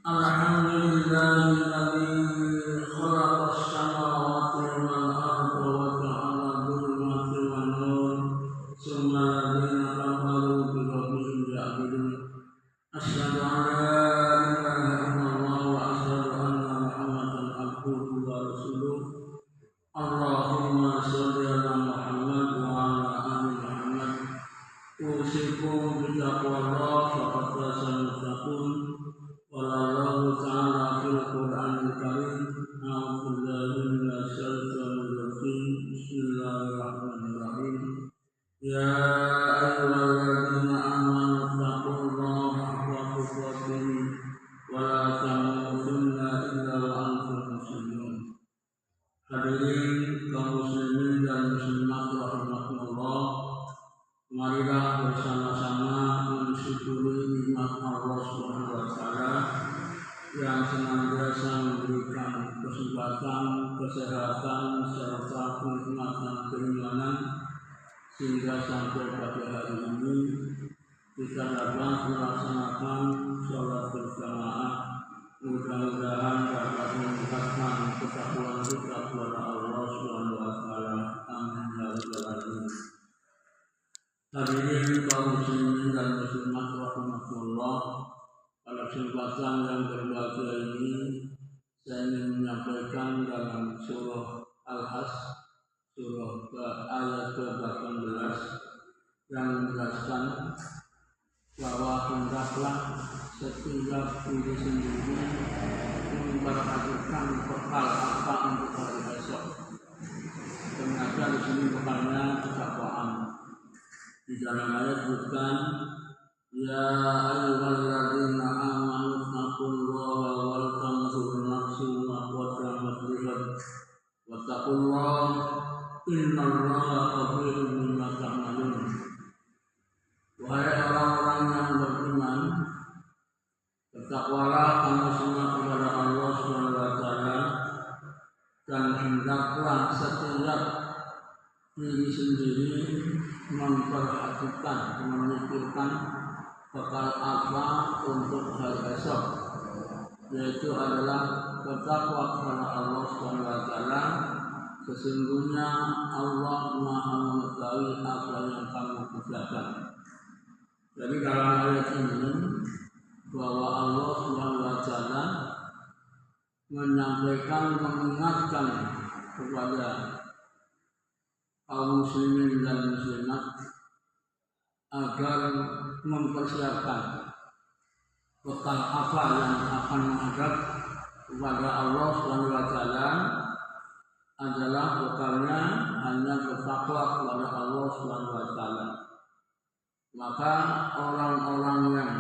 Alhamdulillahilladzi khalaqas samawati wal arda wa ja'ala dhulumati wan nur tsumma alladziina kafaru bi rabbihim ya'dilun. Asyhadu an la ilaha illallah wa asyhadu anna Muhammadan abduhu wa rasuluh. Allahumma shalli ala Muhammad wa ala ali Muhammad. Usikum bi taqwallah faqad fazal muttaqun. Wallahu ta'ala fil Qur'anil Karim. A'udzu billahi minasy syaithanir rajim. Bismillahirrahmanirrahim. Ya ayyuhalladzina amanu taqullaha haqqa tuqatih wa la tamutunna illa wa antum muslimun. Hadirin kaum muslimin dan muslimat rahimakumullah, marilah bersama-sama mensyukuri nikmat Allah Subhanahu wa taala yang senantiasa memberikan kesempatan, kesehatan serta kenikmatan keimanan sehingga sampai pada hari ini kita dapat melaksanakan sholat berjamaah. Mudah-mudahan dapat meningkatkan ketakwaan kita kepada Allah Subhanahu wa taala. Amin ya rabbal alamin. Hadirin kaum muslimin dan muslimat rahimakumullah, pada kesempatan yang berbahagia ini saya ingin menyampaikan dalam surah Al-Hajj, surah ayat ke-18 yang menjelaskan bahwa hendaklah setiap diri sendiri memperhatikan bekal apa untuk hari esok. Ternyata di sini bekalnya ketakwaan. Di dalam ayat disebutkan, ya ayyuhalladzina amanu taqullaha wal tanzur nafsun ma qaddamat lighad wattaqullaha innallaha khabirun bima ta'malun. Wahai orang-orang yang beriman, bertakwalah kamu semua kepada Allah Subhanahu wa taala dan hendaklah setiap diri sendiri memperhatikan, memikirkan bekal apa untuk hari esok, yaitu adalah bertakwa kepada Allah Subhanahu wa taala. Sesungguhnya Allah Maha mengetahui apa yang kamu kerjakan. Jadi dalam ayat ini bahwa Allah Subhanahu wa taala menyampaikan, mengingatkan kepada kaum muslimin dan muslimat agar mempersiapkan bekal apa yang akan menghadap kepada Allah Subhanahu wa taala adalah bekalnya hanya bertakwa kepada Allah Subhanahu wa taala. Maka orang-orang yang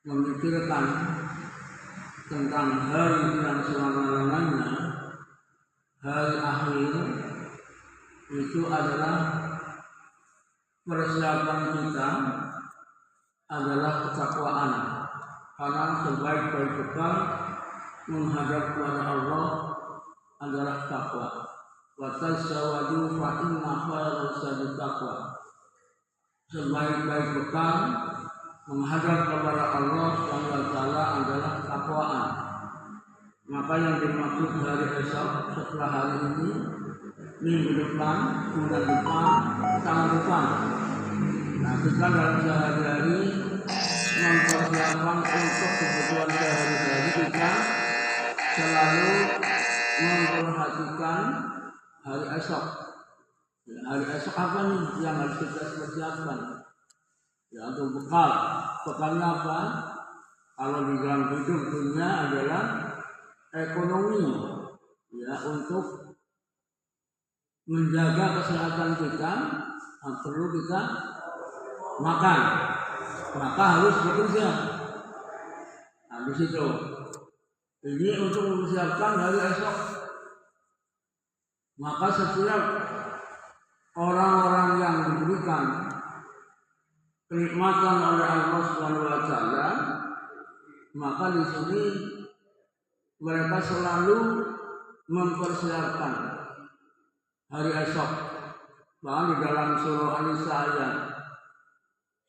memikirkan tentang hari yang selama-lamanya, hari akhir, itu adalah persiapan kita, adalah ketakwaan. Karena sebaik-baik bekal menghadap kepada Allah adalah takwa. Wa tazawwadu fa inna khairaz zadi taqwa. Sebaik-baik bekal menghadap kepada Allah Subhanahu wa taala adalah takwaan. Maka yang dimaksud hari esok setelah hari ini, minggu depan, bulan depan, tahun depan. Nah, kita dalam sehari-hari mempersiapkan untuk kebutuhan sehari-hari kita selalu memperhatikan hari esok. Hari esok apa nih yang harus kita persiapkan? Ya, untuk bekal. Bekalnya apa? Kalau di dalam hidup dunia adalah ekonomi. Ya, untuk menjaga kesehatan kita, perlu kita makan, maka harus bekerja. Habis itu, ini untuk mempersiapkan hari esok. Maka setiap orang-orang yang diberikan kenikmatan oleh Allah Subhanahu wa taala, maka di sini mereka selalu mempersiapkan hari esok. Bahkan di dalam surah An-Nisa ayat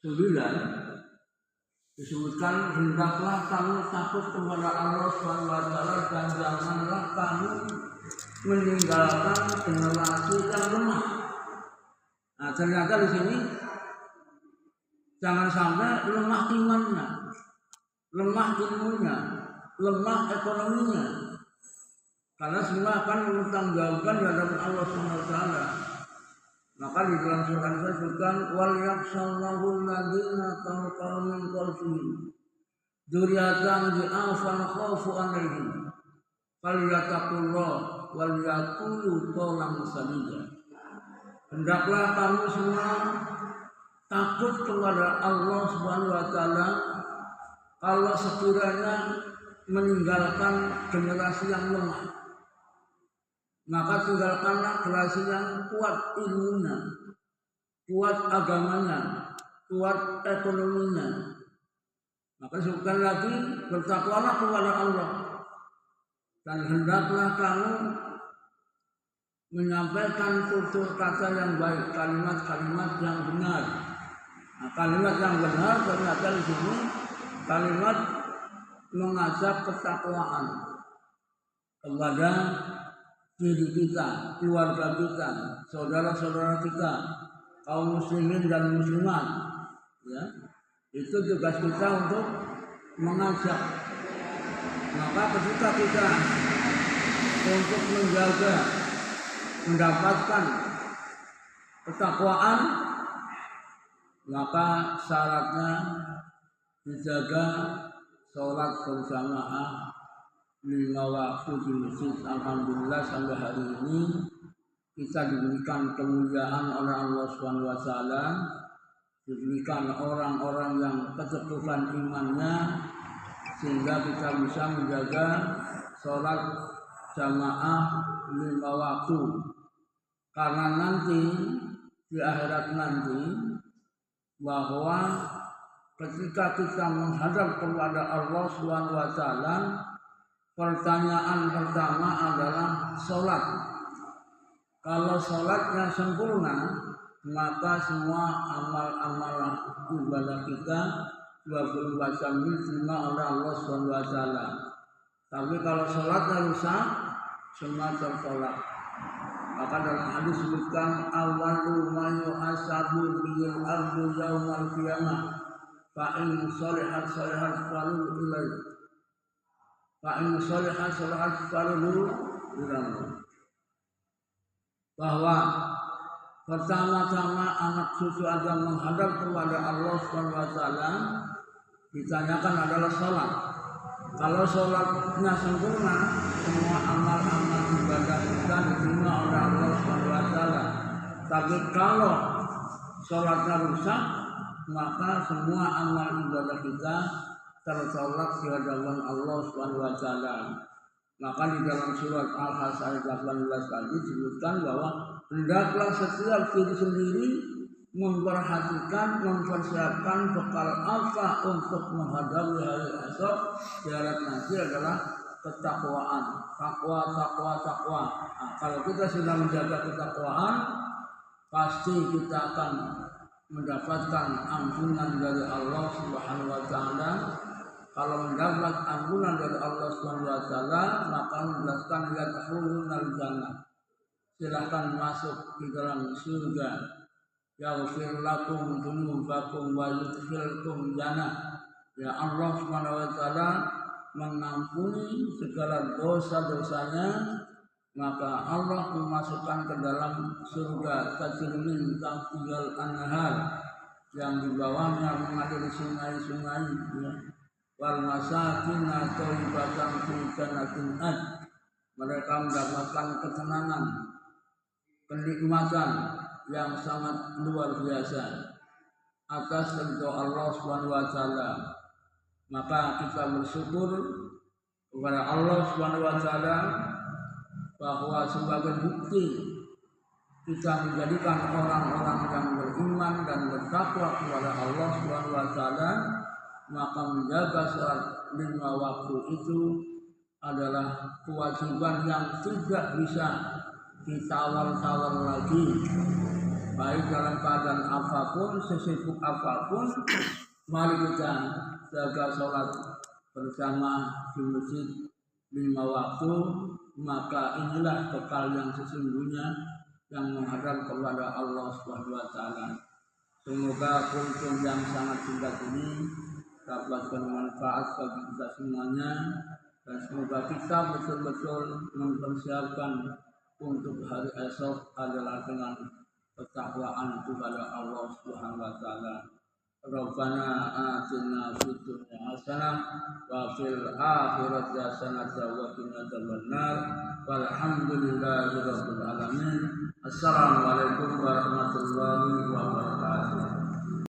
9 disebutkan hendaklah kamu takut kepada Allah SWT dan janganlah kamu meninggalkan generasi yang lemah. Nah, ternyata di sini jangan sampai lemah imannya, lemah ilmunya, lemah ekonominya, karena semua akan bertanggungjawabkan di hadapan Allah SWT. Maka di dalam surat disebutkan wal yakhshallahu alladziina taqaw min qalbihim dzurriyyatan dhi'afan khaufu 'alaihim falyattaqullah wal yaqulu qawlan sadida. Hendaklah kamu semua takut kepada Allah Subhanahu wa taala kalau sekiranya meninggalkan generasi yang lemah. Maka tinggalkanlah generasi yang kuat ilmunya, kuat agamanya, kuat ekonominya. Maka disebutkan lagi bertakwalah kepada Allah dan hendaklah kamu menyampaikan tutur kata yang baik, kalimat-kalimat yang benar. Nah, kalimat yang benar ternyata di sini kalimat mengajak ketakwaan kepada diri kita, keluarga kita, saudara-saudara kita, kaum muslimin dan muslimat, ya, itu tugas kita untuk mengajak. Maka ketika kita untuk menjaga, mendapatkan ketakwaan, maka syaratnya dijaga sholat berjamaah 5 waktu di masjid. Alhamdulillah sampai hari ini kita diberikan kemuliaan oleh Allah Subhanahu wa taala, diberikan orang-orang yang keteguhan imannya sehingga kita bisa menjaga sholat jamaah 5 waktu. Karena nanti di akhirat nanti bahwa ketika kita menghadap kepada Allah Subhanahu wa taala, pertanyaan pertama adalah sholat. Kalau sholatnya sempurna, maka semua amal-amal ibadah kita 24 jam diterima oleh Allah Subhanahu wa taala. Tapi kalau sholatnya rusak, semua tertolak. Maka dalam hadis disebutkan awwalu ma yuhasabu bil ardu yaumal qiyamah fa in shalihat shalihat falu ilaihi Fa'in sholihat sholihat faluhu ilamu. Bahwa pertama-tama anak cucu Adam menghadap kepada Allah Subhanahu wa taala ditanyakan adalah sholat. Kalau sholatnya sempurna, semua amal-amal ibadah kita diterima oleh Allah Subhanahu wa taala. Tapi kalau sholatnya rusak, maka semua amal ibadah kita tertolak di hadapan Allah Subhanahu wa taala. Maka di dalam surat Al-Hasr ayat 18 tadi disebutkan bahwa hendaklah setiap diri sendiri memperhatikan, mempersiapkan bekal apa untuk menghadapi hari esok. Syarat nanti adalah ketakwaan, takwa. Nah, kalau kita sudah menjaga ketakwaan, pasti kita akan mendapatkan ampunan dari Allah Subhanahu wa taala. Kalau mendapat ampunan dari Allah Subhanahu wa taala, maka menjelaskan yadkhulunal jannah. Silakan masuk di dalam surga. Yaghfir lakum dzunubakum wa yudkhilkum jannah. Ya Allah Subhanahu wa taala mengampuni segala dosa-dosanya, maka Allah memasukkan ke dalam surga tajri min tahtihal anhar, yang di bawahnya mengalir sungai-sungai, ya. Wal masakin thayyibatan fi jannatin ad. Mereka mendapatkan ketenangan, kenikmatan yang sangat luar biasa atas ridho Allah Subhanahu wa taala. Maka kita bersyukur kepada Allah Subhanahu wa taala bahwa sebagai bukti kita menjadikan orang-orang yang beriman dan bertakwa kepada Allah Subhanahu wa taala, maka menjaga sholat 5 waktu itu adalah kewajiban yang tidak bisa ditawar-tawar lagi. Baik dalam keadaan apapun, sesibuk apapun, mari kita jaga sholat bersama di masjid 5 waktu, maka inilah bekal yang sesungguhnya yang menghadap kepada Allah Subhanahu wa taala. Semoga kultum yang sangat singkat ini dapat bermanfaat bagi kita semuanya, dan semoga kita betul-betul mempersiapkan untuk hari esok adalah dengan ketakwaan kepada Allah Subhanahu wa taala. Rabbana atina fid dunya hasanah wa fil akhirati hasanah wa qina adzabannar. Walhamdulillahi rabbil alamin. Assalamualaikum warahmatullahi wabarakatuh.